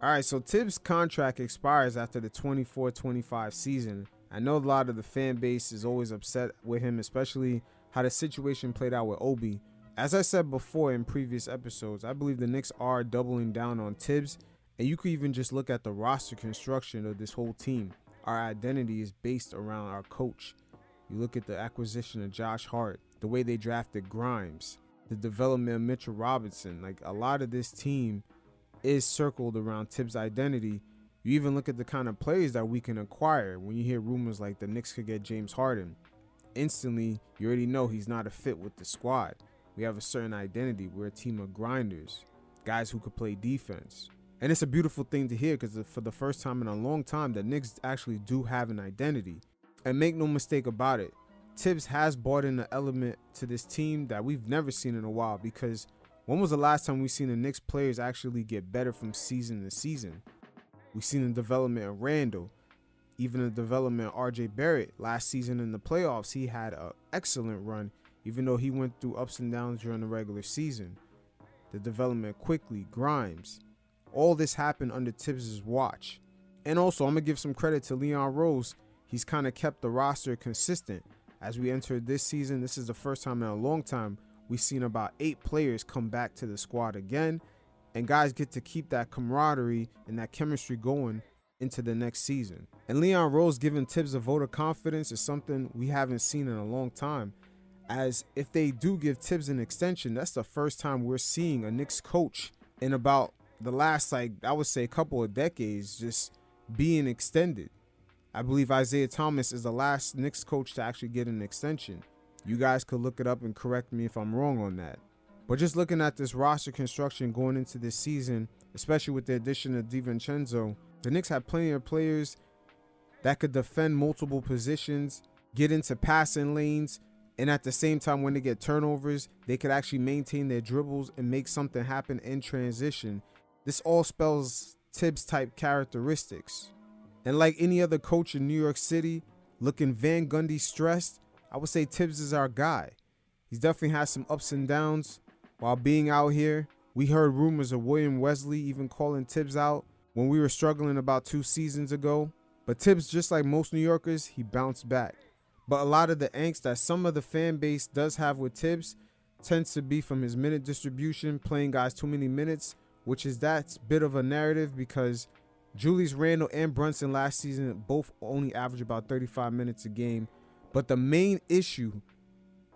All right, so Thibs' contract expires after the 24-25 season. I know a lot of the fan base is always upset with him, especially how the situation played out with Obi. As I said before in previous episodes, I believe the Knicks are doubling down on Thibs, and you could even just look at the roster construction of this whole team. Our identity is based around our coach. You look at the acquisition of Josh Hart, the way they drafted Grimes, the development of Mitchell Robinson. Like, a lot of this team is circled around Thibs' identity. You even look at the kind of players that we can acquire. When you hear rumors like the Knicks could get James Harden, instantly you already know he's not a fit with the squad. We have a certain identity. We're a team of grinders, guys who could play defense. And it's a beautiful thing to hear, because for the first time in a long time, the Knicks actually do have an identity. And make no mistake about it, Thibs has brought in an element to this team that we've never seen in a while, because when was the last time we've seen the Knicks players actually get better from season to season? We've seen the development of Randall, even the development of RJ Barrett. Last season in the playoffs, he had an excellent run, even though he went through ups and downs during the regular season. The development quickly, Grimes. All this happened under Thibs' watch. And also, I'm going to give some credit to Leon Rose. He's kind of kept the roster consistent. As we entered this season, this is the first time in a long time we've seen about 8 players come back to the squad again, and guys get to keep that camaraderie and that chemistry going into the next season. And Leon Rose giving Thibs a vote of confidence is something we haven't seen in a long time, as if they do give Thibs an extension, that's the first time we're seeing a Knicks coach in about the last, I would say, couple of decades just being extended. I believe Isiah Thomas is the last Knicks coach to actually get an extension. You guys could look it up and correct me if I'm wrong on that. But just looking at this roster construction going into this season, especially with the addition of DiVincenzo, the Knicks have plenty of players that could defend multiple positions, get into passing lanes, and at the same time, when they get turnovers, they could actually maintain their dribbles and make something happen in transition. This all spells Thibs type characteristics. And like any other coach in New York City, looking Van Gundy stressed, I would say Thibs is our guy. He's definitely had some ups and downs while being out here. We heard rumors of William Wesley even calling Thibs out when we were struggling about 2 seasons ago. But Thibs, just like most New Yorkers, he bounced back. But a lot of the angst that some of the fan base does have with Thibs tends to be from his minute distribution, playing guys too many minutes, which is that's a bit of a narrative, because Julius Randle and Brunson last season both only averaged about 35 minutes a game. But the main issue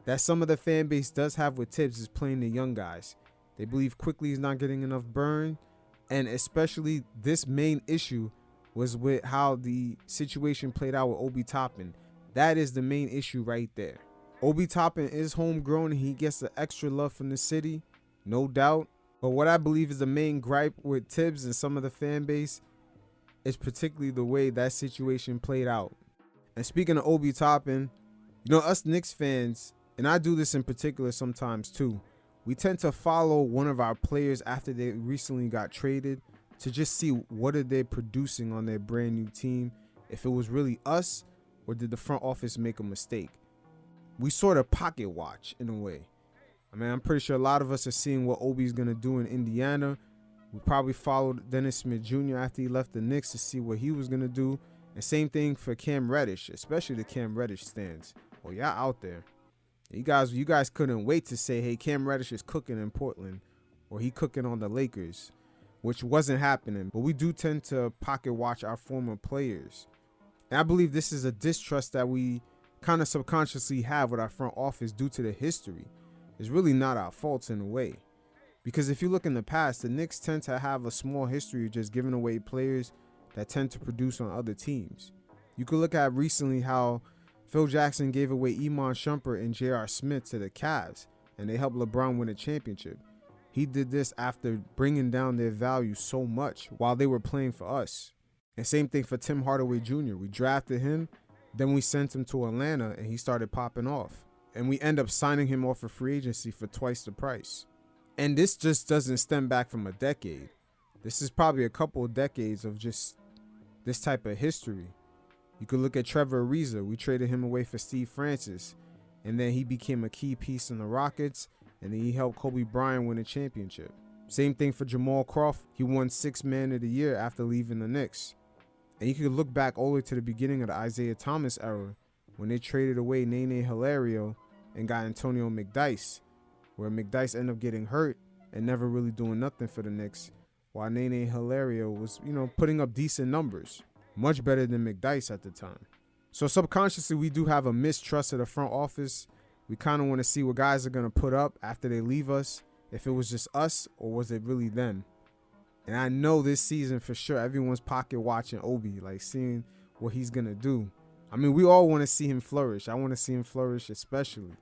that some of the fan base does have with Thibs is playing the young guys. They believe quickly he's not getting enough burn, and especially this main issue was with how the situation played out with Obi Toppin. That is the main issue right there. Obi Toppin is homegrown and he gets the extra love from the city, no doubt. But what I believe is the main gripe with Thibs and some of the fan base is particularly the way that situation played out. And speaking of Obi Toppin, you know, us Knicks fans, and I do this in particular sometimes too, we tend to follow one of our players after they recently got traded to just see what are they producing on their brand new team, if it was really us or did the front office make a mistake. We sort of pocket watch in a way. I mean, I'm pretty sure a lot of us are seeing what Obi's going to do in Indiana. We probably followed Dennis Smith Jr. after he left the Knicks to see what he was going to do. And same thing for Cam Reddish, especially the Cam Reddish stands. Oh, y'all out there. You guys couldn't wait to say, hey, Cam Reddish is cooking in Portland, or he cooking on the Lakers, which wasn't happening. But we do tend to pocket watch our former players. And I believe this is a distrust that we kind of subconsciously have with our front office due to the history. It's really not our faults in a way. Because if you look in the past, the Knicks tend to have a small history of just giving away players that tend to produce on other teams. You could look at recently how Phil Jackson gave away Iman Shumpert and J.R. Smith to the Cavs, and they helped LeBron win a championship. He did this after bringing down their value so much while they were playing for us. And same thing for Tim Hardaway Jr. We drafted him, then we sent him to Atlanta, and he started popping off. And we end up signing him off of free agency for twice the price. And this just doesn't stem back from a decade. This is probably a couple of decades of just this type of history. You could look at Trevor Ariza. We traded him away for Steve Francis, and then he became a key piece in the Rockets, and then he helped Kobe Bryant win a championship. Same thing for Jamal Crawford. He won 6th Man of the Year after leaving the Knicks. And you could look back all the way to the beginning of the Isiah Thomas era when they traded away Nene Hilario and got Antonio McDyess, where McDyess ended up getting hurt and never really doing nothing for the Knicks, while Nene Hilario was, putting up decent numbers, much better than McDyess at the time. So subconsciously, we do have a mistrust of the front office. We kind of want to see what guys are going to put up after they leave us, if it was just us or was it really them. And I know this season for sure, everyone's pocket watching Obi, like seeing what he's going to do. I mean, we all want to see him flourish. I want to see him flourish especially.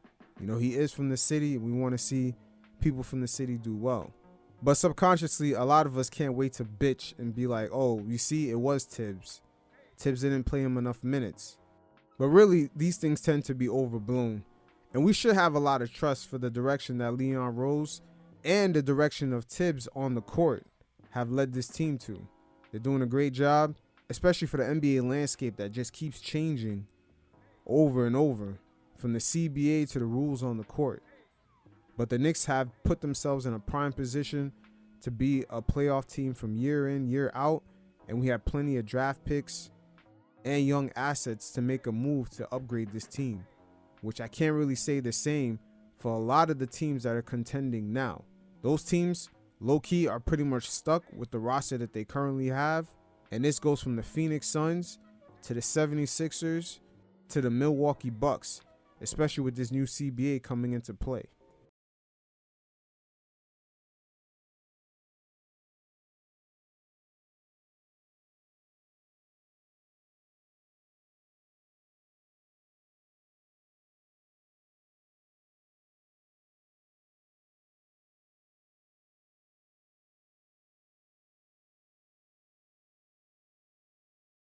He is from the city. We want to see people from the city do well. But subconsciously, a lot of us can't wait to bitch and be like, oh, you see, it was Thibs. Thibs didn't play him enough minutes. But really, these things tend to be overblown. And we should have a lot of trust for the direction that Leon Rose and the direction of Thibs on the court have led this team to. They're doing a great job, especially for the NBA landscape that just keeps changing over and over, from the CBA to the rules on the court. But the Knicks have put themselves in a prime position to be a playoff team from year in, year out, and we have plenty of draft picks and young assets to make a move to upgrade this team, which I can't really say the same for a lot of the teams that are contending now. Those teams, low-key, are pretty much stuck with the roster that they currently have, and this goes from the Phoenix Suns to the 76ers to the Milwaukee Bucks, especially with this new CBA coming into play.